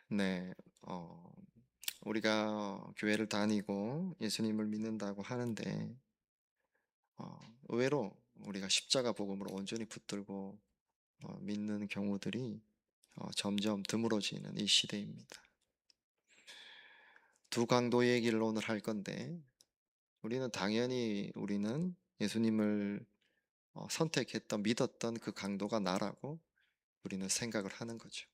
네, 우리가 교회를 다니고 예수님을 믿는다고 하는데, 의외로 우리가 십자가 복음으로 온전히 붙들고 믿는 경우들이 점점 드물어지는 이 시대입니다. 두 강도의 얘기를 오늘 할 건데, 우리는 예수님을 선택했던, 믿었던 그 강도가 나라고 우리는 생각을 하는 거죠.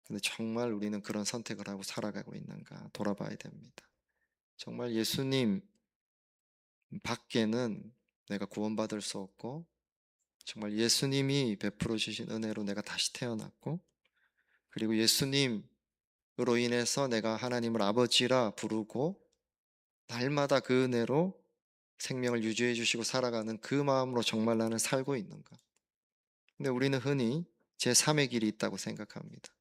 근데 정말 우리는 그런 선택을 하고 살아가고 있는가 돌아봐야 됩니다. 정말 예수님 밖에는 내가 구원받을 수 없고, 정말 예수님이 베풀어 주신 은혜로 내가 다시 태어났고, 그리고 예수님으로 인해서 내가 하나님을 아버지라 부르고 날마다 그 은혜로 생명을 유지해 주시고 살아가는 그 마음으로 정말 나는 살고 있는가. 근데 우리는 흔히 제3의 길이 있다고 생각합니다.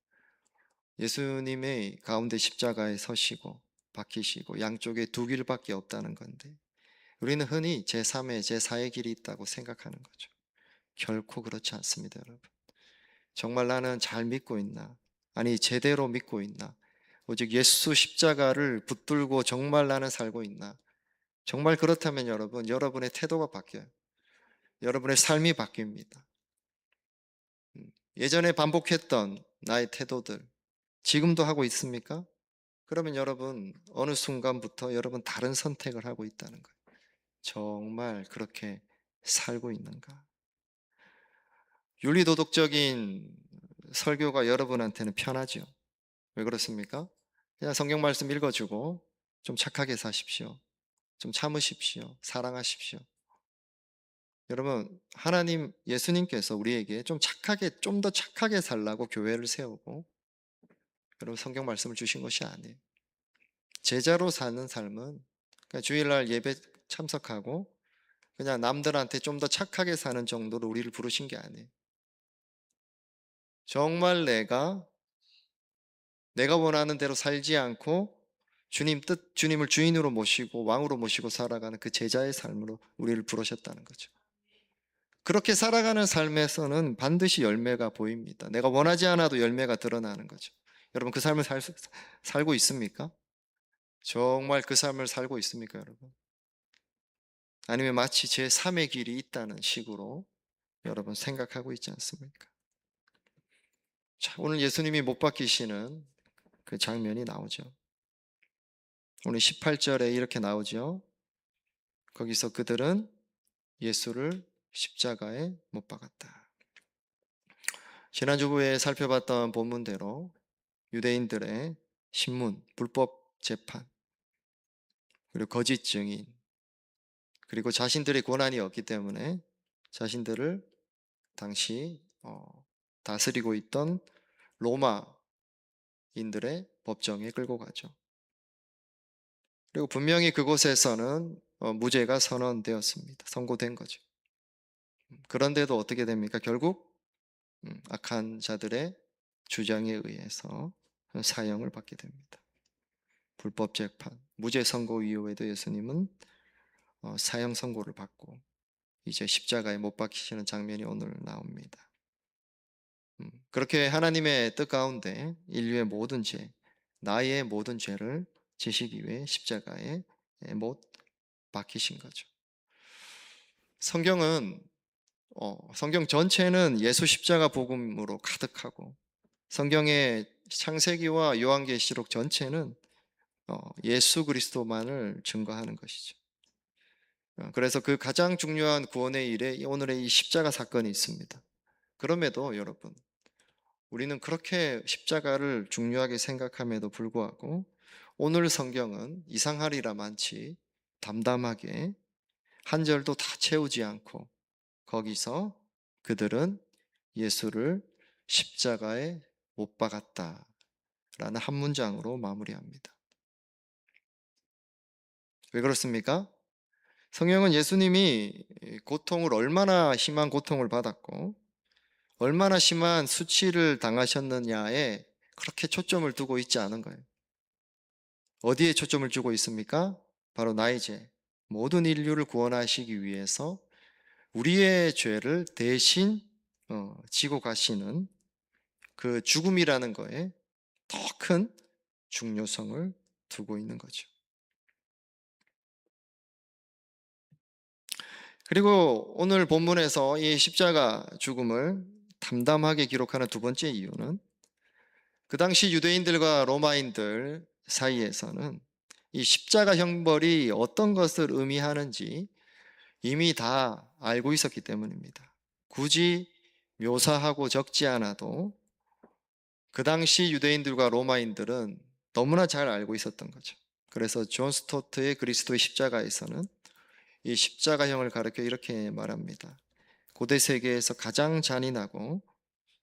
예수님의 가운데 십자가에 서시고 박히시고 양쪽에 두 길밖에 없다는 건데, 우리는 흔히 제3의 제4의 길이 있다고 생각하는 거죠. 결코 그렇지 않습니다, 여러분. 정말 나는 잘 믿고 있나? 아니, 제대로 믿고 있나? 오직 예수 십자가를 붙들고 정말 나는 살고 있나? 정말 그렇다면 여러분, 여러분의 태도가 바뀌어요. 여러분의 삶이 바뀝니다. 예전에 반복했던 나의 태도들, 지금도 하고 있습니까? 그러면 여러분, 어느 순간부터 여러분 다른 선택을 하고 있다는 거예요. 정말 그렇게 살고 있는가? 윤리도덕적인 설교가 여러분한테는 편하죠. 왜 그렇습니까? 그냥 성경 말씀 읽어주고 좀 착하게 사십시오. 좀 참으십시오. 사랑하십시오. 여러분, 예수님께서 우리에게 좀 더 착하게 살라고 교회를 세우고 여러분 성경 말씀을 주신 것이 아니에요. 제자로 사는 삶은 그냥 주일날 예배 참석하고 그냥 남들한테 좀 더 착하게 사는 정도로 우리를 부르신 게 아니에요. 정말 내가 원하는 대로 살지 않고 주님을 주인으로 모시고 왕으로 모시고 살아가는 그 제자의 삶으로 우리를 부르셨다는 거죠. 그렇게 살아가는 삶에서는 반드시 열매가 보입니다. 내가 원하지 않아도 열매가 드러나는 거죠. 여러분, 그 삶을 살고 있습니까? 정말 그 삶을 살고 있습니까, 여러분? 아니면 마치 제3의 길이 있다는 식으로 여러분 생각하고 있지 않습니까? 자, 오늘 예수님이 못 박히시는 그 장면이 나오죠. 오늘 18절에 이렇게 나오죠. 거기서 그들은 예수를 십자가에 못 박았다. 지난주에 살펴봤던 본문대로 유대인들의 신문, 불법 재판, 그리고 거짓 증인, 그리고 자신들의 권한이 없기 때문에 자신들을 당시 다스리고 있던 로마인들의 법정에 끌고 가죠. 그리고 분명히 그곳에서는 무죄가 선언되었습니다. 선고된 거죠. 그런데도 어떻게 됩니까? 결국 악한 자들의 주장에 의해서 사형을 받게 됩니다. 불법 재판, 무죄 선고 이후에도 예수님은 사형 선고를 받고 이제 십자가에 못 박히시는 장면이 오늘 나옵니다. 그렇게 하나님의 뜻 가운데 인류의 모든 나의 모든 죄를 지시기 위해 십자가에 못 박히신 거죠. 성경은 성경 전체는 예수 십자가 복음으로 가득하고, 성경의 창세기와 요한계시록 전체는 예수 그리스도만을 증거하는 것이죠. 그래서 그 가장 중요한 구원의 일에 오늘의 이 십자가 사건이 있습니다. 그럼에도 여러분, 우리는 그렇게 십자가를 중요하게 생각함에도 불구하고 오늘 성경은 이상하리라 많지 담담하게 한 절도 다 채우지 않고 거기서 그들은 예수를 십자가에 못 박았다 라는 한 문장으로 마무리합니다. 왜 그렇습니까? 성경은 예수님이 얼마나 심한 고통을 받았고 얼마나 심한 수치를 당하셨느냐에 그렇게 초점을 두고 있지 않은 거예요. 어디에 초점을 두고 있습니까? 바로 나의 죄, 모든 인류를 구원하시기 위해서 우리의 죄를 대신 지고 가시는 그 죽음이라는 거에 더 큰 중요성을 두고 있는 거죠. 그리고 오늘 본문에서 이 십자가 죽음을 담담하게 기록하는 두 번째 이유는 그 당시 유대인들과 로마인들 사이에서는 이 십자가 형벌이 어떤 것을 의미하는지 이미 다 알고 있었기 때문입니다. 굳이 묘사하고 적지 않아도 그 당시 유대인들과 로마인들은 너무나 잘 알고 있었던 거죠. 그래서 존 스토트의 그리스도의 십자가에서는 이 십자가형을 가르쳐 이렇게 말합니다. 고대 세계에서 가장 잔인하고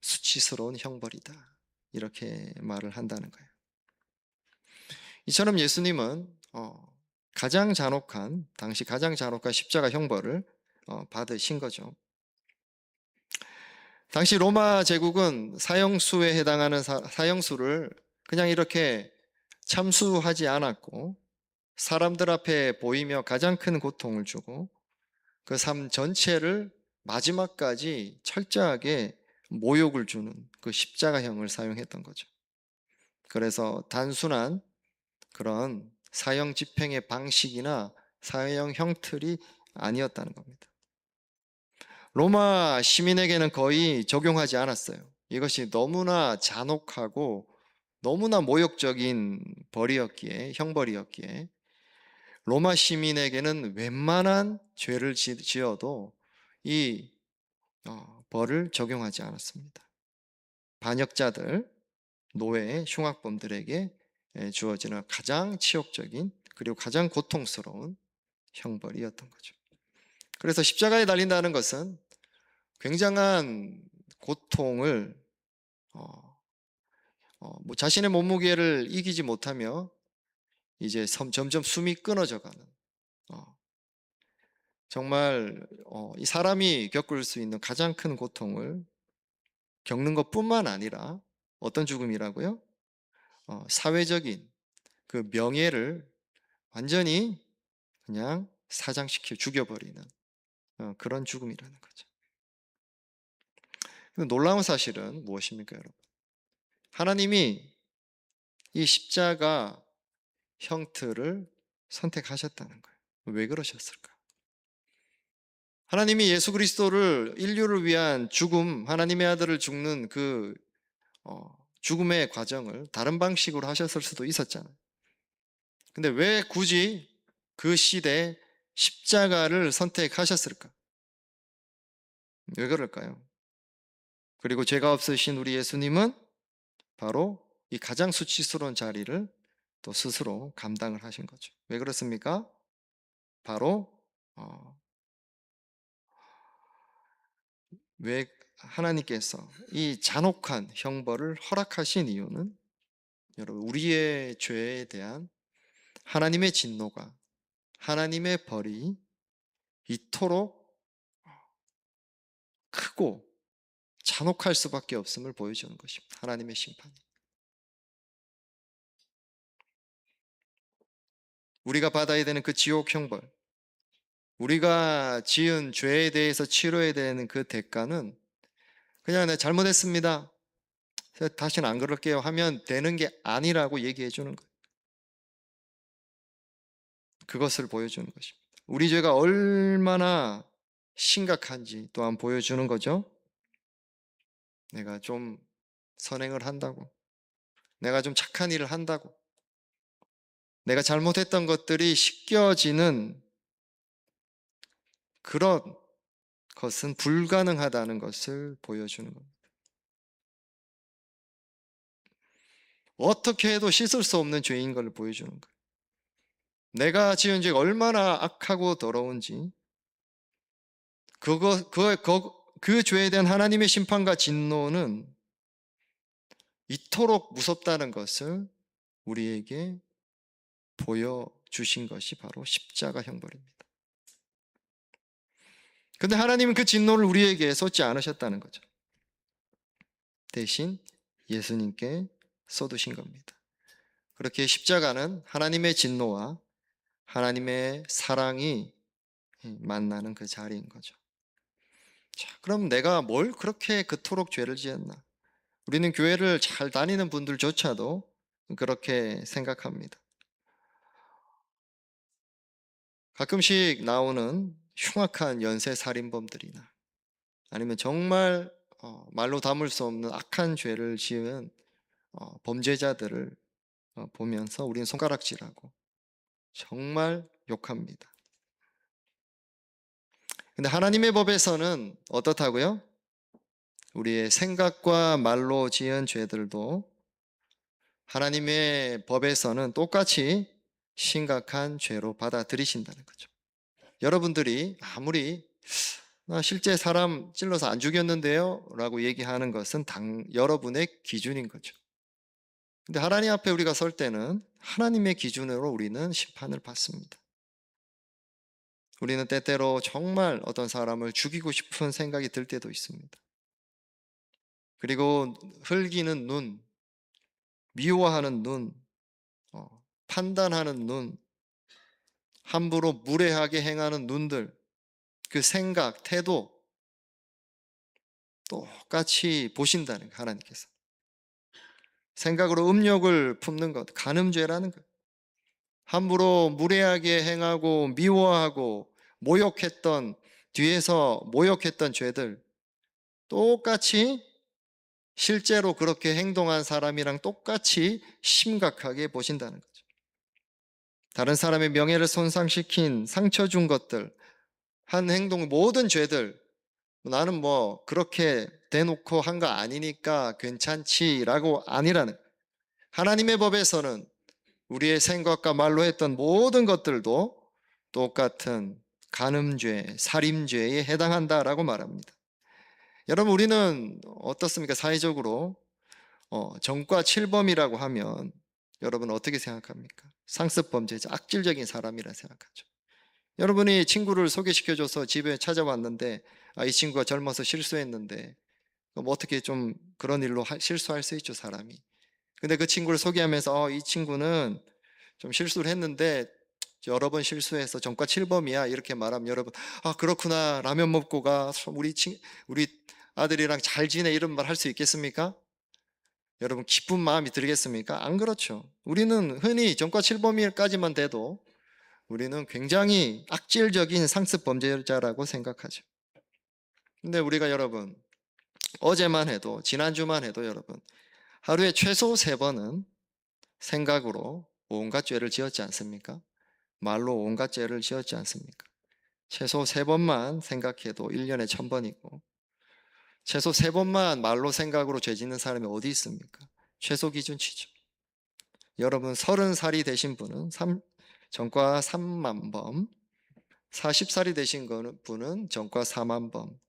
수치스러운 형벌이다. 이렇게 말을 한다는 거예요. 이처럼 예수님은 당시 가장 잔혹한 십자가 형벌을 받으신 거죠. 당시 로마 제국은 사형수에 해당하는 사형수를 그냥 이렇게 참수하지 않았고 사람들 앞에 보이며 가장 큰 고통을 주고 그 삶 전체를 마지막까지 철저하게 모욕을 주는 그 십자가형을 사용했던 거죠. 그래서 단순한 그런 사형 집행의 방식이나 사형 형틀이 아니었다는 겁니다. 로마 시민에게는 거의 적용하지 않았어요. 이것이 너무나 잔혹하고 너무나 모욕적인 형벌이었기에 로마 시민에게는 웬만한 죄를 지어도 이 벌을 적용하지 않았습니다. 반역자들, 노예, 흉악범들에게 주어지는 가장 치욕적인 그리고 가장 고통스러운 형벌이었던 거죠. 그래서 십자가에 달린다는 것은 굉장한 고통을 자신의 몸무게를 이기지 못하며 이제 점점 숨이 끊어져가는 정말 이 사람이 겪을 수 있는 가장 큰 고통을 겪는 것뿐만 아니라 어떤 죽음이라고요? 사회적인 그 명예를 완전히 그냥 사장시켜 죽여버리는 그런 죽음이라는 거죠. 놀라운 사실은 무엇입니까, 여러분? 하나님이 이 십자가 형틀을 선택하셨다는 거예요. 왜 그러셨을까? 하나님이 예수 그리스도를 인류를 위한 죽음, 하나님의 아들을 죽는 그 죽음의 과정을 다른 방식으로 하셨을 수도 있었잖아요. 근데 왜 굳이 그 시대에 십자가를 선택하셨을까? 왜 그럴까요? 그리고 죄가 없으신 우리 예수님은 바로 이 가장 수치스러운 자리를 또 스스로 감당을 하신 거죠. 왜 그렇습니까? 바로 왜 하나님께서 이 잔혹한 형벌을 허락하신 이유는 여러분 우리의 죄에 대한 하나님의 진노가 하나님의 벌이 이토록 크고 잔혹할 수밖에 없음을 보여주는 것입니다. 하나님의 심판이. 우리가 받아야 되는 그 지옥 형벌, 우리가 지은 죄에 대해서 치러야 되는 그 대가는 그냥 내가 잘못했습니다, 다시는 안 그럴게요 하면 되는 게 아니라고 얘기해 주는 거예요. 그것을 보여주는 것입니다. 우리 죄가 얼마나 심각한지 또한 보여주는 거죠. 내가 좀 선행을 한다고, 내가 좀 착한 일을 한다고, 내가 잘못했던 것들이 씻겨지는 그런 것은 불가능하다는 것을 보여주는 겁니다. 어떻게 해도 씻을 수 없는 죄인 걸 보여주는 거예요. 내가 지은 죄가 얼마나 악하고 더러운지 그 죄에 대한 하나님의 심판과 진노는 이토록 무섭다는 것을 우리에게 보여주신 것이 바로 십자가 형벌입니다. 근데 하나님은 그 진노를 우리에게 쏟지 않으셨다는 거죠. 대신 예수님께 쏟으신 겁니다. 그렇게 십자가는 하나님의 진노와 하나님의 사랑이 만나는 그 자리인 거죠. 자, 그럼 내가 뭘 그렇게 그토록 죄를 지었나? 우리는 교회를 잘 다니는 분들조차도 그렇게 생각합니다. 가끔씩 나오는 흉악한 연쇄 살인범들이나 아니면 정말 말로 담을 수 없는 악한 죄를 지은 범죄자들을 보면서 우리는 손가락질하고 정말 욕합니다. 근데 하나님의 법에서는 어떻다고요? 우리의 생각과 말로 지은 죄들도 하나님의 법에서는 똑같이 심각한 죄로 받아들이신다는 거죠. 여러분들이 아무리 나 실제 사람 찔러서 안 죽였는데요 라고 얘기하는 것은 여러분의 기준인 거죠. 근데 하나님 앞에 우리가 설 때는 하나님의 기준으로 우리는 심판을 받습니다. 우리는 때때로 정말 어떤 사람을 죽이고 싶은 생각이 들 때도 있습니다. 그리고 흘기는 눈, 미워하는 눈, 판단하는 눈, 함부로 무례하게 행하는 눈들, 그 생각, 태도 똑같이 보신다는 거예요, 하나님께서. 생각으로 음욕을 품는 것, 간음죄라는 것. 함부로 무례하게 행하고 미워하고 모욕했던, 뒤에서 모욕했던 죄들 똑같이 실제로 그렇게 행동한 사람이랑 똑같이 심각하게 보신다는 거죠. 다른 사람의 명예를 손상시킨 상처 준 것들, 한 행동, 모든 죄들, 나는 뭐 그렇게 대놓고 한 거 아니니까 괜찮지라고 아니라는, 하나님의 법에서는 우리의 생각과 말로 했던 모든 것들도 똑같은 간음죄, 살인죄에 해당한다라고 말합니다. 여러분, 우리는 어떻습니까? 사회적으로 정과 7범이라고 하면 여러분 어떻게 생각합니까? 상습범죄자, 악질적인 사람이라 생각하죠. 여러분이 친구를 소개시켜줘서 집에 찾아왔는데 이 친구가 젊어서 실수했는데 뭐 어떻게 좀 그런 일로 실수할 수 있죠, 사람이. 근데 그 친구를 소개하면서 이 친구는 좀 실수를 했는데 여러 번 실수해서 전과 7범이야 이렇게 말하면 여러분 그렇구나, 라면 먹고 가, 우리 아들이랑 잘 지내, 이런 말 할 수 있겠습니까? 여러분 기쁜 마음이 들겠습니까? 안 그렇죠. 우리는 흔히 전과 7범까지만 돼도 우리는 굉장히 악질적인 상습 범죄자라고 생각하죠. 근데 우리가 여러분 어제만 해도, 지난주만 해도 여러분 하루에 최소 3번은 생각으로 온갖 죄를 지었지 않습니까? 말로 온갖 죄를 지었지 않습니까? 최소 3번만 생각해도 1년에 1000번이고 최소 3번만 말로 생각으로 죄 짓는 사람이 어디 있습니까? 최소 기준치죠. 여러분 30살이 되신 분은 전과 3만 범, 40살이 되신 분은 전과 4만 범,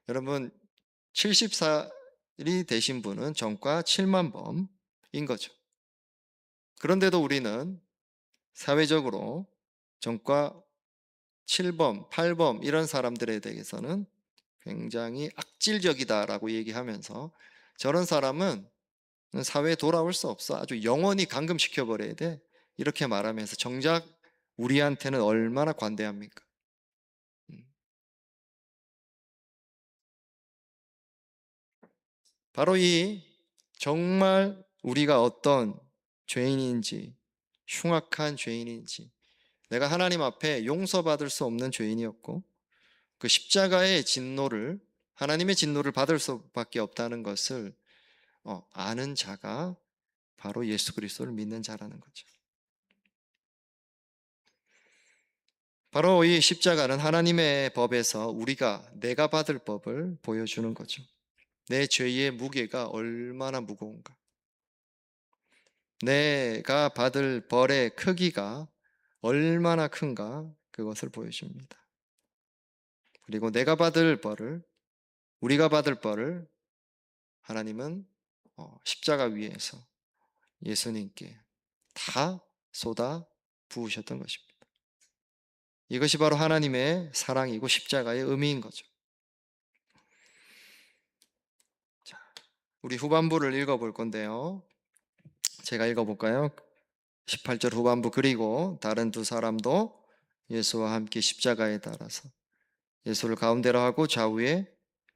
여러분 70살이 되신 분은 전과 7만 범인 거죠. 그런데도 우리는 사회적으로 전과 7범, 8범 이런 사람들에 대해서는 굉장히 악질적이다라고 얘기하면서 저런 사람은 사회에 돌아올 수 없어, 아주 영원히 감금시켜버려야 돼, 이렇게 말하면서 정작 우리한테는 얼마나 관대합니까? 바로 이 정말 우리가 어떤 죄인인지, 흉악한 죄인인지, 내가 하나님 앞에 용서받을 수 없는 죄인이었고 그 십자가의 진노를, 하나님의 진노를 받을 수밖에 없다는 것을 아는 자가 바로 예수 그리스도를 믿는 자라는 거죠. 바로 이 십자가는 하나님의 법에서 내가 받을 법을 보여주는 거죠. 내 죄의 무게가 얼마나 무거운가, 내가 받을 벌의 크기가 얼마나 큰가, 그것을 보여줍니다. 그리고 우리가 받을 벌을 하나님은 십자가 위에서 예수님께 다 쏟아 부으셨던 것입니다. 이것이 바로 하나님의 사랑이고 십자가의 의미인 거죠. 자, 우리 후반부를 읽어볼 건데요. 제가 읽어볼까요? 18절 후반부. 그리고 다른 두 사람도 예수와 함께 십자가에 달아서 예수를 가운데로 하고 좌우에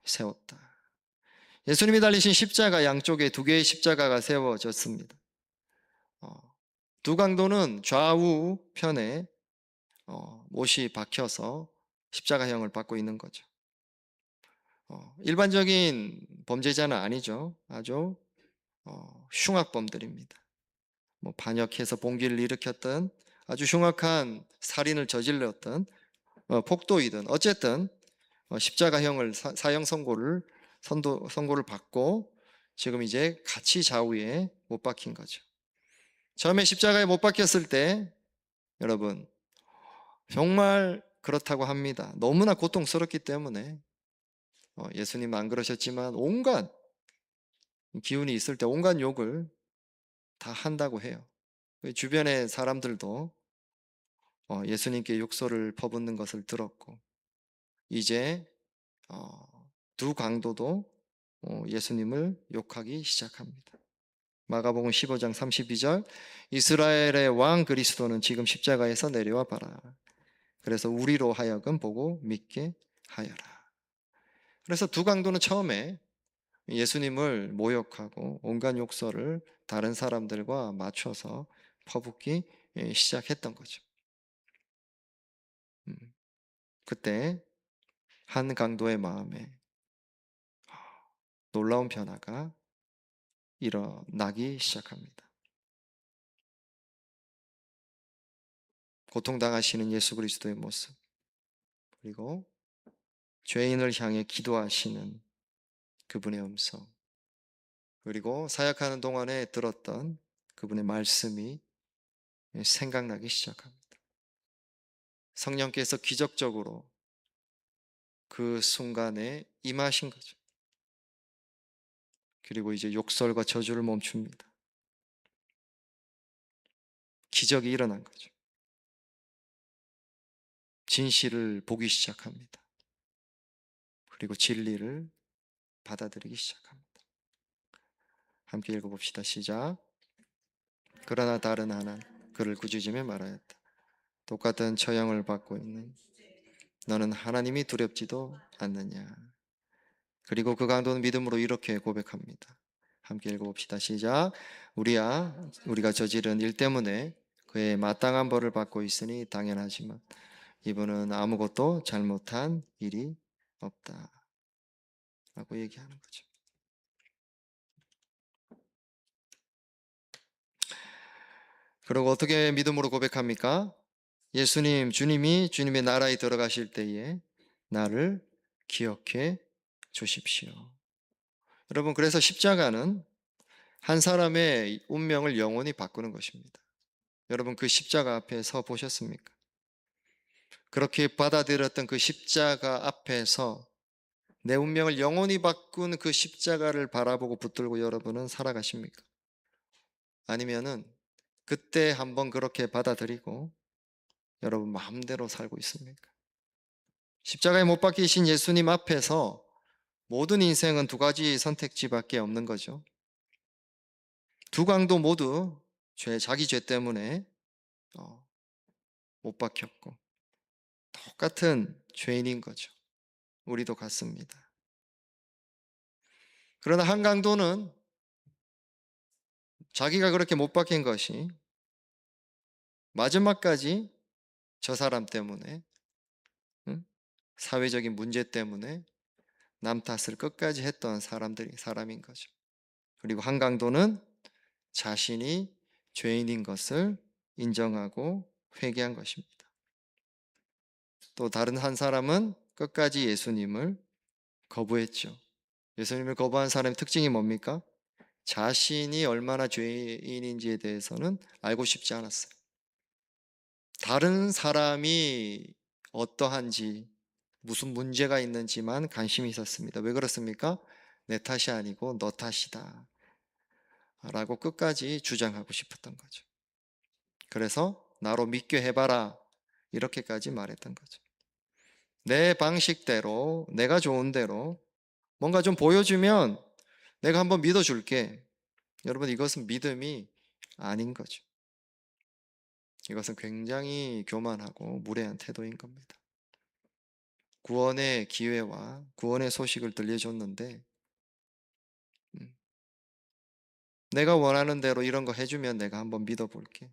세웠다. 예수님이 달리신 십자가 양쪽에 두 개의 십자가가 세워졌습니다. 두 강도는 좌우 편에 못이 박혀서 십자가형을 받고 있는 거죠. 일반적인 범죄자는 아니죠. 아주 흉악범들입니다. 뭐 반역해서 봉기를 일으켰던 아주 흉악한 살인을 저질렀던 폭도이든 어쨌든 십자가형을 사형 선고를 받고 지금 이제 같이 좌우에 못 박힌 거죠. 처음에 십자가에 못 박혔을 때 여러분 정말 그렇다고 합니다. 너무나 고통스럽기 때문에 예수님 안 그러셨지만 온갖 기운이 있을 때 온갖 욕을 다 한다고 해요. 주변의 사람들도 예수님께 욕설을 퍼붓는 것을 들었고 이제 두 강도도 예수님을 욕하기 시작합니다. 마가복음 15장 32절 이스라엘의 왕 그리스도는 지금 십자가에서 내려와 봐라. 그래서 우리로 하여금 보고 믿게 하여라. 그래서 두 강도는 처음에 예수님을 모욕하고 온갖 욕설을 다른 사람들과 맞춰서 퍼붓기 시작했던 거죠. 그때 한 강도의 마음에 놀라운 변화가 일어나기 시작합니다. 고통당하시는 예수 그리스도의 모습, 그리고 죄인을 향해 기도하시는 그분의 음성, 그리고 사역하는 동안에 들었던 그분의 말씀이 생각나기 시작합니다. 성령께서 기적적으로 그 순간에 임하신 거죠. 그리고 이제 욕설과 저주를 멈춥니다. 기적이 일어난 거죠. 진실을 보기 시작합니다. 그리고 진리를 받아들이기 시작합니다. 함께 읽어봅시다. 시작. 그러나 다른 하나 그를 꾸짖으며 말하였다. 똑같은 처형을 받고 있는 너는 하나님이 두렵지도 않느냐. 그리고 그 강도는 믿음으로 이렇게 고백합니다. 함께 읽어봅시다. 시작. 우리가 저지른 일 때문에 그의 마땅한 벌을 받고 있으니 당연하지만 이분은 아무것도 잘못한 일이 없다 라고 얘기하는 거죠. 그리고 어떻게 믿음으로 고백합니까? 주님이 주님의 나라에 들어가실 때에 나를 기억해 주십시오. 여러분, 그래서 십자가는 한 사람의 운명을 영원히 바꾸는 것입니다. 여러분, 그 십자가 앞에 서 보셨습니까? 그렇게 받아들였던 그 십자가 앞에서 내 운명을 영원히 바꾼 그 십자가를 바라보고 붙들고 여러분은 살아가십니까? 아니면은 그때 한번 그렇게 받아들이고 여러분 마음대로 살고 있습니까? 십자가에 못 박히신 예수님 앞에서 모든 인생은 두 가지 선택지밖에 없는 거죠. 두 강도 모두 자기 죄 때문에 못 박혔고 똑같은 죄인인 거죠. 우리도 같습니다. 그러나 한 강도는 자기가 그렇게 못 박힌 것이 마지막까지 저 사람 때문에, 응? 사회적인 문제 때문에 남 탓을 끝까지 했던 사람인 거죠. 그리고 한 강도는 자신이 죄인인 것을 인정하고 회개한 것입니다. 또 다른 한 사람은 끝까지 예수님을 거부했죠. 예수님을 거부한 사람의 특징이 뭡니까? 자신이 얼마나 죄인인지에 대해서는 알고 싶지 않았어요. 다른 사람이 어떠한지, 무슨 문제가 있는지만 관심이 있었습니다. 왜 그렇습니까? 내 탓이 아니고 너 탓이다 라고 끝까지 주장하고 싶었던 거죠. 그래서 나로 믿게 해봐라 이렇게까지 말했던 거죠. 내 방식대로, 내가 좋은 대로 뭔가 좀 보여주면 내가 한번 믿어줄게. 여러분, 이것은 믿음이 아닌 거죠. 이것은 굉장히 교만하고 무례한 태도인 겁니다. 구원의 기회와 구원의 소식을 들려줬는데 내가 원하는 대로 이런 거 해주면 내가 한번 믿어볼게.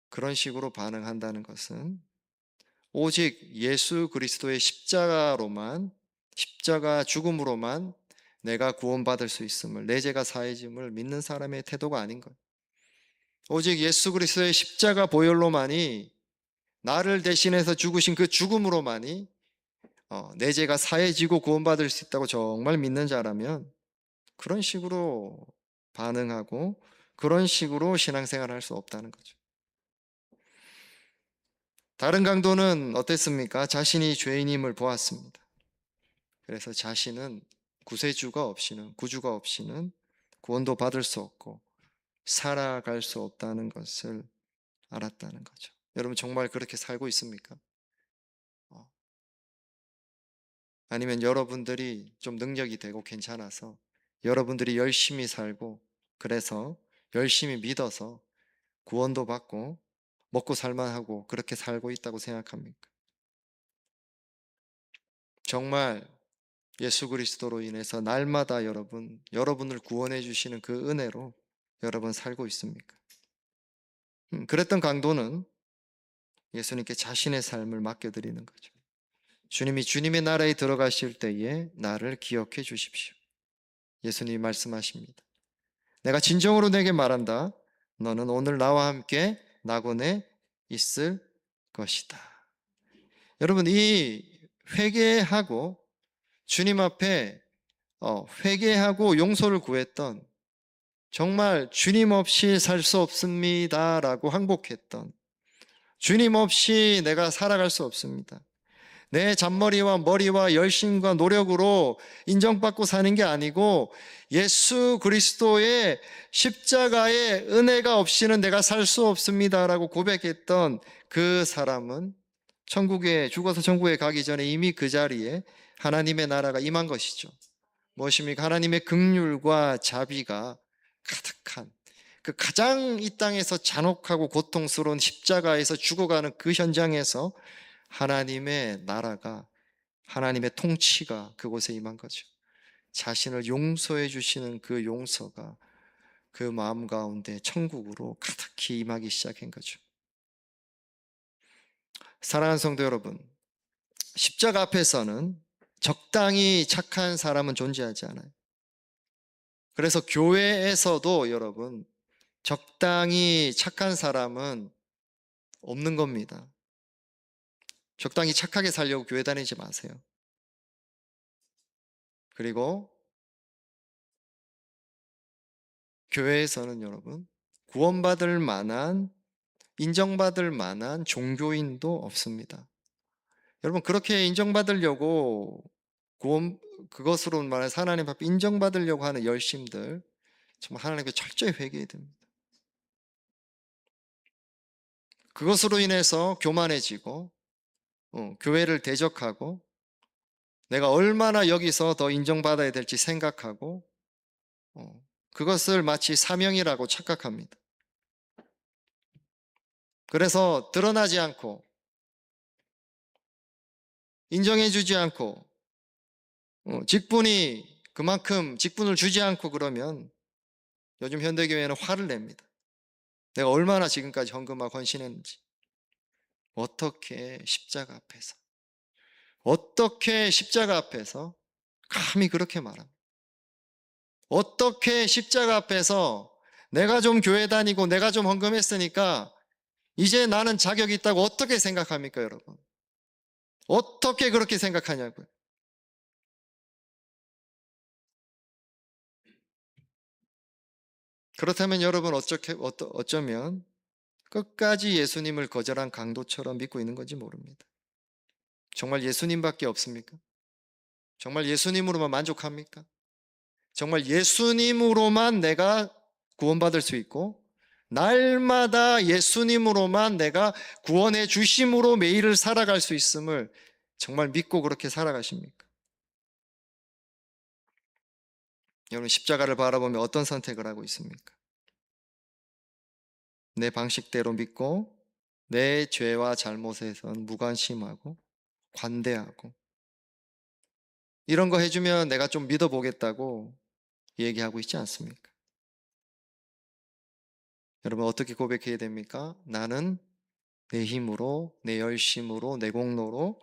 그런 식으로 반응한다는 것은 오직 예수 그리스도의 십자가 죽음으로만 내가 구원받을 수 있음을, 내 죄가 사해짐을 믿는 사람의 태도가 아닌 거예요. 오직 예수 그리스도의 십자가 보혈로만이, 나를 대신해서 죽으신 그 죽음으로만이 내 죄가 사해지고 구원받을 수 있다고 정말 믿는 자라면 그런 식으로 반응하고 그런 식으로 신앙생활을 할 수 없다는 거죠. 다른 강도는 어땠습니까? 자신이 죄인임을 보았습니다. 그래서 자신은 구세주가 없이는, 구주가 없이는 구원도 받을 수 없고 살아갈 수 없다는 것을 알았다는 거죠. 여러분 정말 그렇게 살고 있습니까? 어, 아니면 여러분들이 좀 능력이 되고 괜찮아서 여러분들이 열심히 살고 그래서 열심히 믿어서 구원도 받고 먹고 살만하고 그렇게 살고 있다고 생각합니까? 정말 예수 그리스도로 인해서 날마다 여러분을 구원해 주시는 그 은혜로 여러분 살고 있습니까? 그랬던 강도는 예수님께 자신의 삶을 맡겨드리는 거죠. 주님이 주님의 나라에 들어가실 때에 나를 기억해 주십시오. 예수님이 말씀하십니다. 내가 진정으로 내게 말한다. 너는 오늘 나와 함께 낙원에 있을 것이다. 여러분, 이 회개하고 주님 앞에 회개하고 용서를 구했던, 정말 주님 없이 살 수 없습니다라고 항복했던, 주님 없이 내가 살아갈 수 없습니다. 내 잔머리와 머리와 열심과 노력으로 인정받고 사는 게 아니고 예수 그리스도의 십자가의 은혜가 없이는 내가 살 수 없습니다라고 고백했던 그 사람은 죽어서 천국에 가기 전에 이미 그 자리에 하나님의 나라가 임한 것이죠. 무엇입니까? 하나님의 긍휼과 자비가 가득한, 그 가장 이 땅에서 잔혹하고 고통스러운 십자가에서 죽어가는 그 현장에서 하나님의 나라가, 하나님의 통치가 그곳에 임한 거죠. 자신을 용서해 주시는 그 용서가 그 마음 가운데 천국으로 가득히 임하기 시작한 거죠. 사랑하는 성도 여러분, 십자가 앞에서는 적당히 착한 사람은 존재하지 않아요. 그래서 교회에서도 여러분, 적당히 착한 사람은 없는 겁니다. 적당히 착하게 살려고 교회 다니지 마세요. 그리고 교회에서는 여러분, 구원받을 만한, 인정받을 만한 종교인도 없습니다. 여러분, 그렇게 인정받으려고 그것으로 말해서 하나님 앞에 인정받으려고 하는 열심들, 정말 하나님께 철저히 회개해야 됩니다. 그것으로 인해서 교만해지고 교회를 대적하고 내가 얼마나 여기서 더 인정받아야 될지 생각하고 그것을 마치 사명이라고 착각합니다. 그래서 드러나지 않고 인정해주지 않고 그만큼 직분을 주지 않고 그러면 요즘 현대교회는 화를 냅니다. 내가 얼마나 지금까지 헌금하고 헌신했는지. 어떻게 십자가 앞에서 감히 그렇게 말합니까? 어떻게 십자가 앞에서 내가 좀 교회 다니고 내가 좀 헌금했으니까 이제 나는 자격이 있다고 어떻게 생각합니까, 여러분? 어떻게 그렇게 생각하냐고요? 그렇다면 여러분 어쩌면 끝까지 예수님을 거절한 강도처럼 믿고 있는 건지 모릅니다. 정말 예수님밖에 없습니까? 정말 예수님으로만 만족합니까? 정말 예수님으로만 내가 구원받을 수 있고 날마다 예수님으로만 내가 구원해 주심으로 매일을 살아갈 수 있음을 정말 믿고 그렇게 살아가십니까? 여러분 십자가를 바라보며 어떤 선택을 하고 있습니까? 내 방식대로 믿고 내 죄와 잘못에선 무관심하고 관대하고 이런 거 해주면 내가 좀 믿어보겠다고 얘기하고 있지 않습니까? 여러분 어떻게 고백해야 됩니까? 나는 내 힘으로, 내 열심으로, 내 공로로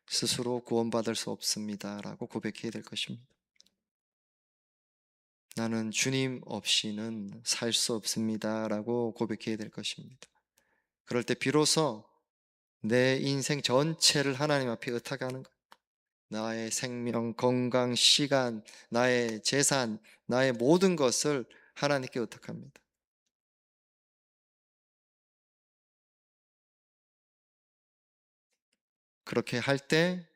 스스로 구원받을 수 없습니다 라고 고백해야 될 것입니다. 나는 주님 없이는 살 수 없습니다 라고 고백해야 될 것입니다. 그럴 때 비로소 내 인생 전체를 하나님 앞에 의탁하는 것, 나의 생명, 건강, 시간, 나의 재산, 나의 모든 것을 하나님께 의탁합니다. 그렇게 할 때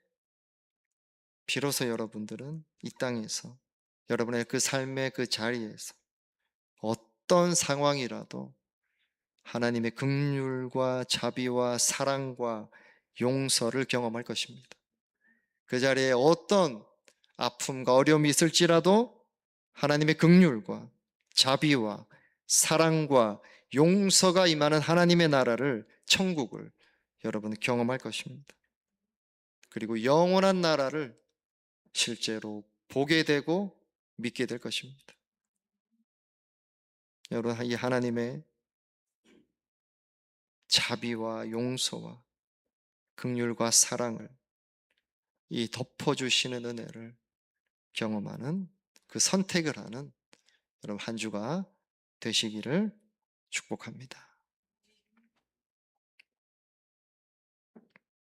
비로소 여러분들은 이 땅에서 여러분의 그 삶의 그 자리에서 어떤 상황이라도 하나님의 긍휼과 자비와 사랑과 용서를 경험할 것입니다. 그 자리에 어떤 아픔과 어려움이 있을지라도 하나님의 긍휼과 자비와 사랑과 용서가 임하는 하나님의 나라를, 천국을 여러분은 경험할 것입니다. 그리고 영원한 나라를 실제로 보게 되고 믿게 될 것입니다. 여러분, 이 하나님의 자비와 용서와 긍휼과 사랑을, 이 덮어주시는 은혜를 경험하는, 그 선택을 하는 여러분 한 주가 되시기를 축복합니다.